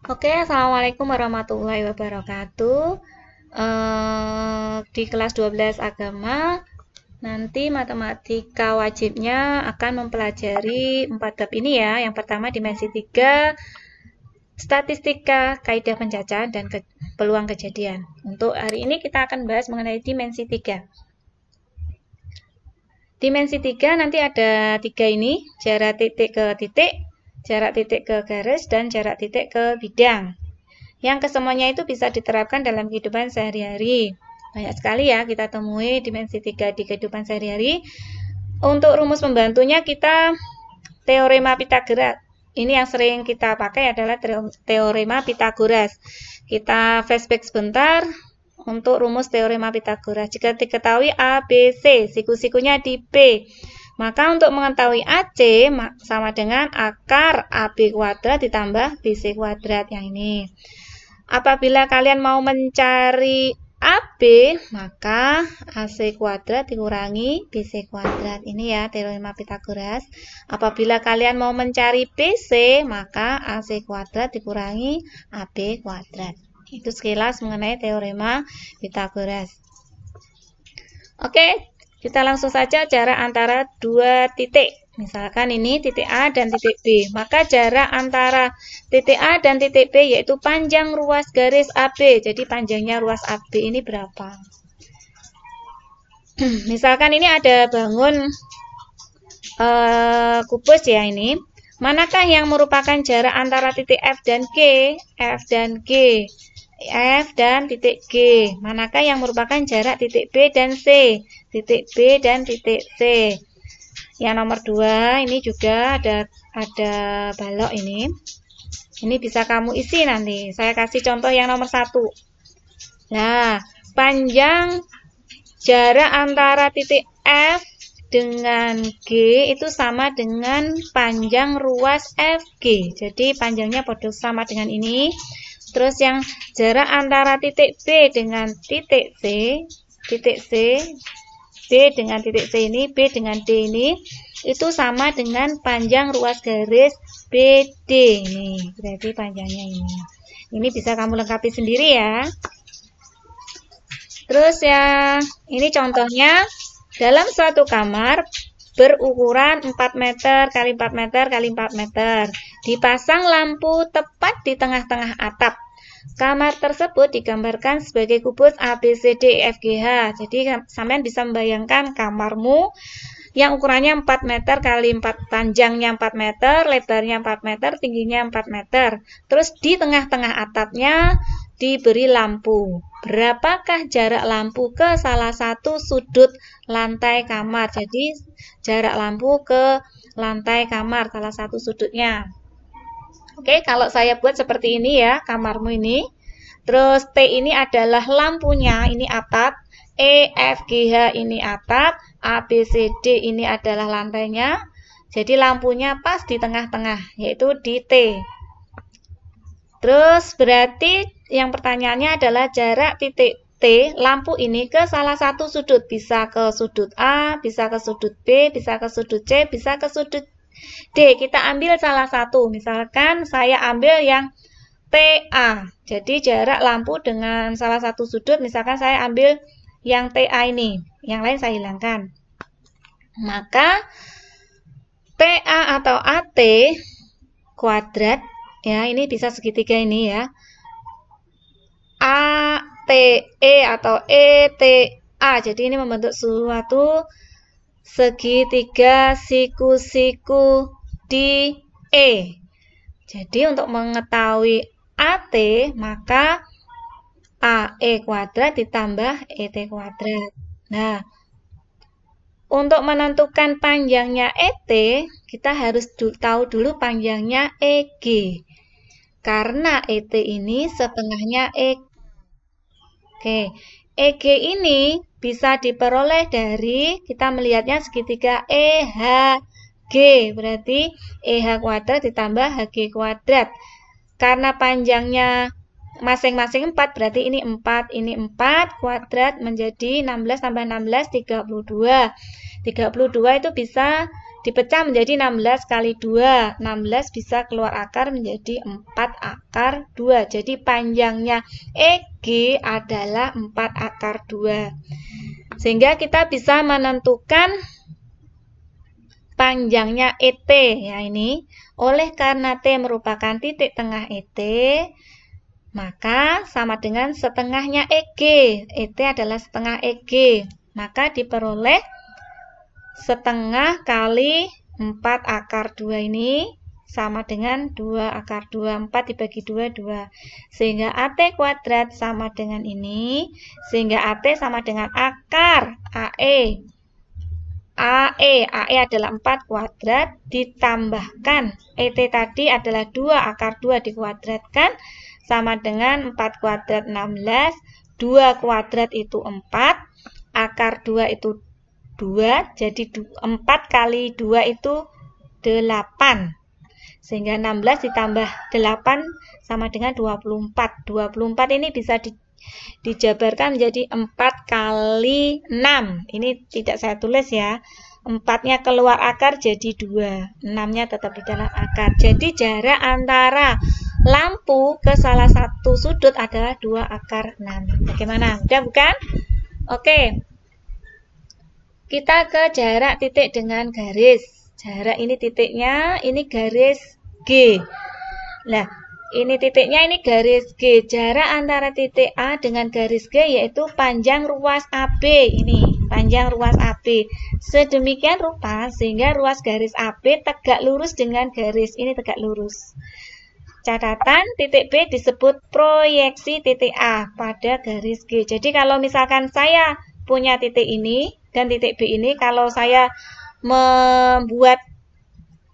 Oke, Assalamualaikum warahmatullahi wabarakatuh. Di kelas 12 agama, nanti matematika wajibnya akan mempelajari 4 bab ini ya. Yang pertama dimensi 3, statistika, kaidah pencacahan, dan peluang kejadian. Untuk hari ini kita akan bahas mengenai dimensi 3. Dimensi 3 nanti ada 3 ini, jarak titik ke titik, jarak titik ke garis, dan jarak titik ke bidang. Yang kesemuanya itu bisa diterapkan dalam kehidupan sehari-hari. Banyak sekali ya kita temui dimensi 3 di kehidupan sehari-hari. Untuk rumus pembantunya kita teorema Pitagoras. Ini yang sering kita pakai adalah teorema Pitagoras. Kita flashback sebentar untuk rumus teorema Pitagoras. Jika diketahui A, B, C, siku-sikunya di B, maka untuk mengetahui AC sama dengan akar AB kuadrat ditambah BC kuadrat yang ini. Apabila kalian mau mencari AB, maka AC kuadrat dikurangi BC kuadrat. Ini ya teorema Pitagoras. Apabila kalian mau mencari BC, maka AC kuadrat dikurangi AB kuadrat. Itu sekilas mengenai teorema Pitagoras. Oke, kita langsung saja jarak antara dua titik. Misalkan ini titik A dan titik B. Maka jarak antara titik A dan titik B yaitu panjang ruas garis AB. Jadi panjangnya ruas AB ini berapa? Misalkan ini ada bangun kubus ya ini. Manakah yang merupakan jarak antara titik F dan G? F dan G. F dan titik G. Manakah yang merupakan jarak titik B dan C? Titik B dan titik C. Yang nomor 2 ini juga ada balok ini. Ini bisa kamu isi nanti. Saya kasih contoh yang nomor 1. Nah, panjang jarak antara titik F dengan G itu sama dengan panjang ruas FG. Jadi panjangnya bodoh sama dengan ini. Terus yang jarak antara titik B dengan titik C, B dengan titik C ini, B dengan D ini, itu sama dengan panjang ruas garis BD. Ini berarti panjangnya ini. Ini bisa kamu lengkapi sendiri ya. Terus ya, ini contohnya dalam suatu kamar berukuran 4 meter kali 4 meter kali 4 meter. Dipasang lampu tepat di tengah-tengah atap. Kamar tersebut digambarkan sebagai kubus ABCDEFGH. Jadi sampean bisa membayangkan kamarmu yang ukurannya 4 meter kali 4, panjangnya 4 meter, lebarnya 4 meter, tingginya 4 meter. Terus di tengah-tengah atapnya diberi lampu. Berapakah jarak lampu ke salah satu sudut lantai kamar? Jadi jarak lampu ke lantai kamar, salah satu sudutnya. Oke, kalau saya buat seperti ini ya, kamarmu ini. Terus T ini adalah lampunya, ini atap. E, F, G, H ini atap. A, B, C, D ini adalah lantainya. Jadi lampunya pas di tengah-tengah, yaitu di T. Terus berarti yang pertanyaannya adalah jarak titik T lampu ini ke salah satu sudut. Bisa ke sudut A, bisa ke sudut B, bisa ke sudut C, bisa ke sudut D. Kita ambil salah satu. Misalkan saya ambil yang TA. Jadi jarak lampu dengan salah satu sudut. Misalkan saya ambil yang TA ini. Yang lain saya hilangkan. Maka TA atau AT kuadrat. Ya, ini bisa segitiga ini ya. ATE atau ETA. Jadi ini membentuk suatu segitiga siku-siku di E. Jadi untuk mengetahui AT, maka AE kuadrat ditambah ET kuadrat. Nah, untuk menentukan panjangnya ET, kita harus tahu dulu panjangnya EG. Karena ET ini setengahnya EG. Oke, EG ini bisa diperoleh dari kita melihatnya segitiga EHG. Berarti EH kuadrat ditambah HG kuadrat. Karena panjangnya masing-masing 4, berarti ini 4, ini 4, kuadrat menjadi 16 tambah 16, 32. 32 itu bisa dipecah menjadi 16 kali 2. 16 bisa keluar akar menjadi 4 akar 2. Jadi panjangnya EG adalah 4 akar 2. Sehingga kita bisa menentukan panjangnya ET ya ini. Oleh karena T merupakan titik tengah ET, maka sama dengan setengahnya EG. ET adalah setengah EG. Maka diperoleh setengah kali 4 akar 2 ini sama dengan 2 akar 2. 4 dibagi 2, 2. Sehingga AT kuadrat sama dengan ini. Sehingga AT sama dengan akar AE. AE adalah 4 kuadrat ditambahkan ET tadi adalah 2 akar 2 dikuadratkan sama dengan 4 kuadrat 16, 2 kuadrat itu 4, akar 2 itu 2, jadi 4 kali 2 itu 8. Sehingga 16 ditambah 8 sama dengan 24. 24 ini bisa dijabarkan menjadi 4 kali 6. Ini tidak saya tulis ya. 4-nya keluar akar jadi 2. 6-nya tetap di dalam akar. Jadi jarak antara lampu ke salah satu sudut adalah 2 akar 6. Bagaimana? Mudah bukan? Oke. Kita ke jarak titik dengan garis. Jarak ini titiknya, ini garis G. Nah, ini titiknya, ini garis G. Jarak antara titik A dengan garis G yaitu panjang ruas AB. Ini, panjang ruas AB. Sedemikian rupa sehingga ruas garis AB tegak lurus dengan garis. Ini tegak lurus. Catatan, titik B disebut proyeksi titik A pada garis G. Jadi kalau misalkan saya punya titik ini dan titik B ini, kalau saya membuat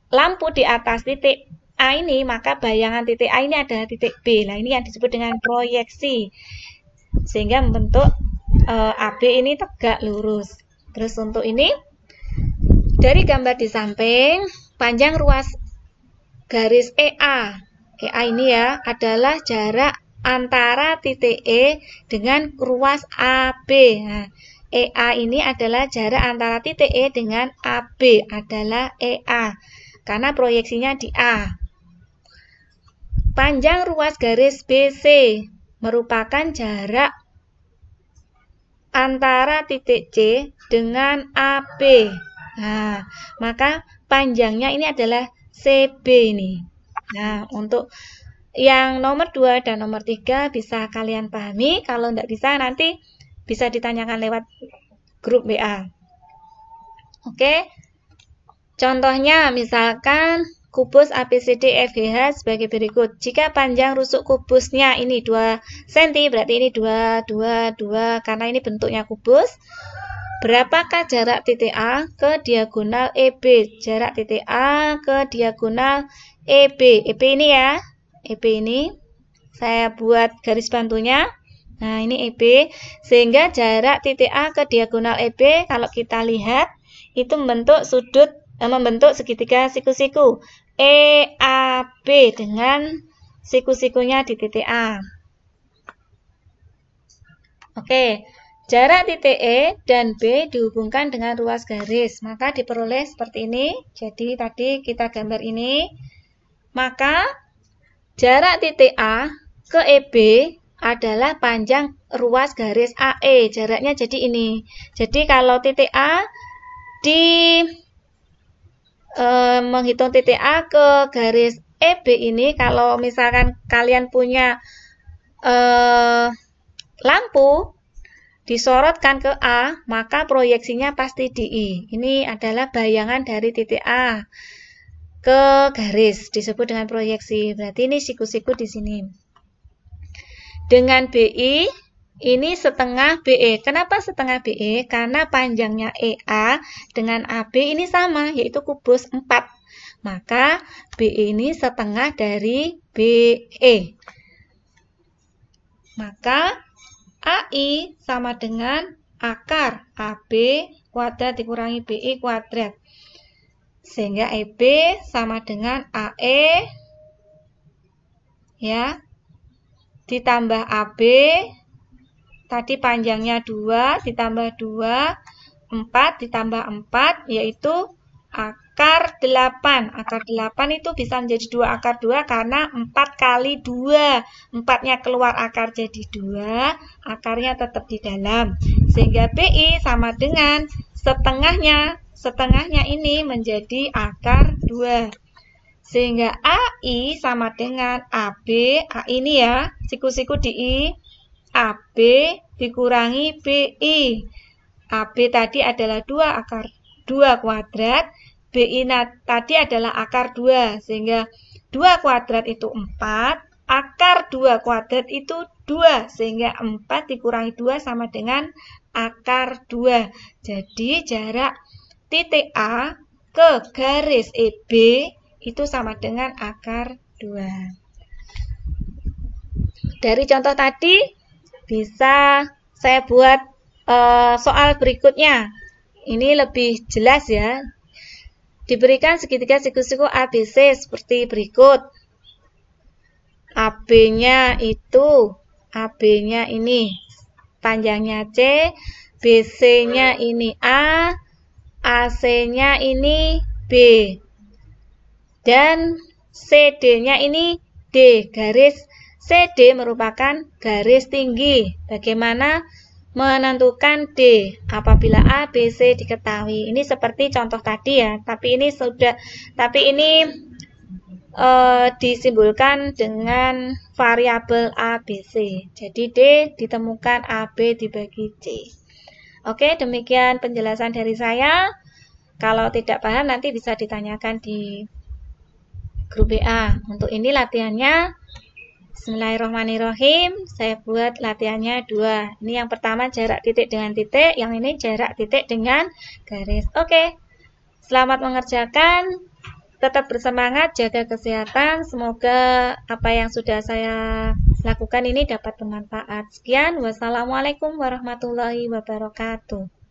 lampu di atas titik A ini, maka bayangan titik A ini adalah titik B. Nah, ini yang disebut dengan proyeksi. Sehingga membentuk AB ini tegak lurus. Terus untuk ini, dari gambar di samping, panjang ruas garis EA. EA ini ya, adalah jarak antara titik E dengan ruas AB. Nah, EA ini adalah jarak antara titik E dengan AB, adalah EA. Karena proyeksinya di A. Panjang ruas garis BC merupakan jarak antara titik C dengan AB. Nah, maka panjangnya ini adalah CB ini. Nah, untuk yang nomor 2 dan nomor 3 bisa kalian pahami. Kalau tidak bisa nanti bisa ditanyakan lewat grup WA. Oke. Contohnya misalkan kubus ABCDFGH sebagai berikut. Jika panjang rusuk kubusnya ini 2 cm, berarti ini 2, 2, 2, karena ini bentuknya kubus. Berapakah jarak titik A ke diagonal EB? Jarak titik A ke diagonal EB. EB ini ya. EB ini. Saya buat garis bantunya. Nah, ini EB. Sehingga jarak titik A ke diagonal EB, kalau kita lihat, itu membentuk segitiga siku-siku. EAB dengan siku-sikunya di titik A. Oke, jarak titik E dan B dihubungkan dengan ruas garis. Maka diperoleh seperti ini. Jadi tadi kita gambar ini. Maka jarak titik A ke EB adalah panjang ruas garis AE. Jaraknya jadi ini. Jadi kalau titik A menghitung titik A ke garis EB ini, kalau misalkan kalian punya lampu disorotkan ke A, maka proyeksinya pasti di I. Ini adalah bayangan dari titik A ke garis, disebut dengan proyeksi. Berarti ini siku-siku di sini. Dengan BI, ini setengah BE. Kenapa setengah BE? Karena panjangnya EA dengan AB ini sama, yaitu kubus 4. Maka BE ini setengah dari BE. Maka AI sama dengan akar AB kuadrat dikurangi BI kuadrat. Sehingga EB sama dengan AE ya, ditambah AB. Tadi panjangnya 2, ditambah 2, 4, ditambah 4, yaitu akar 8. Akar 8 itu bisa menjadi 2 akar 2 karena 4 kali 2. 4-nya keluar akar jadi 2, akarnya tetap di dalam. Sehingga BI sama dengan setengahnya. Setengahnya ini menjadi akar 2. Sehingga AI sama dengan AB. A ini ya, siku-siku di I. AB dikurangi BI. AB tadi adalah 2 akar 2 kuadrat. BI tadi adalah akar 2. Sehingga 2 kuadrat itu 4. Akar 2 kuadrat itu 2. Sehingga 4 dikurangi 2 sama dengan akar 2. Jadi jarak titik A ke garis EB itu sama dengan akar 2. Dari contoh tadi bisa saya buat soal berikutnya. Ini lebih jelas ya. Diberikan segitiga siku-siku ABC seperti berikut. AB-nya ini panjangnya C, BC-nya ini A, AC-nya ini B. Dan CD-nya ini D. Garis CD merupakan garis tinggi. Bagaimana menentukan D apabila A, B, C diketahui? Ini seperti contoh tadi ya, tapi ini disimbolkan dengan variabel A, B, C. Jadi D ditemukan AB dibagi C. Oke, demikian penjelasan dari saya. Kalau tidak paham nanti bisa ditanyakan di grup WA. Untuk ini latihannya. Bismillahirrahmanirrahim. Saya buat latihannya 2. Ini yang pertama jarak titik dengan titik, yang ini jarak titik dengan garis. Oke. Selamat mengerjakan. Tetap bersemangat, jaga kesehatan. Semoga apa yang sudah saya lakukan ini dapat bermanfaat. Sekian. Wassalamualaikum warahmatullahi wabarakatuh.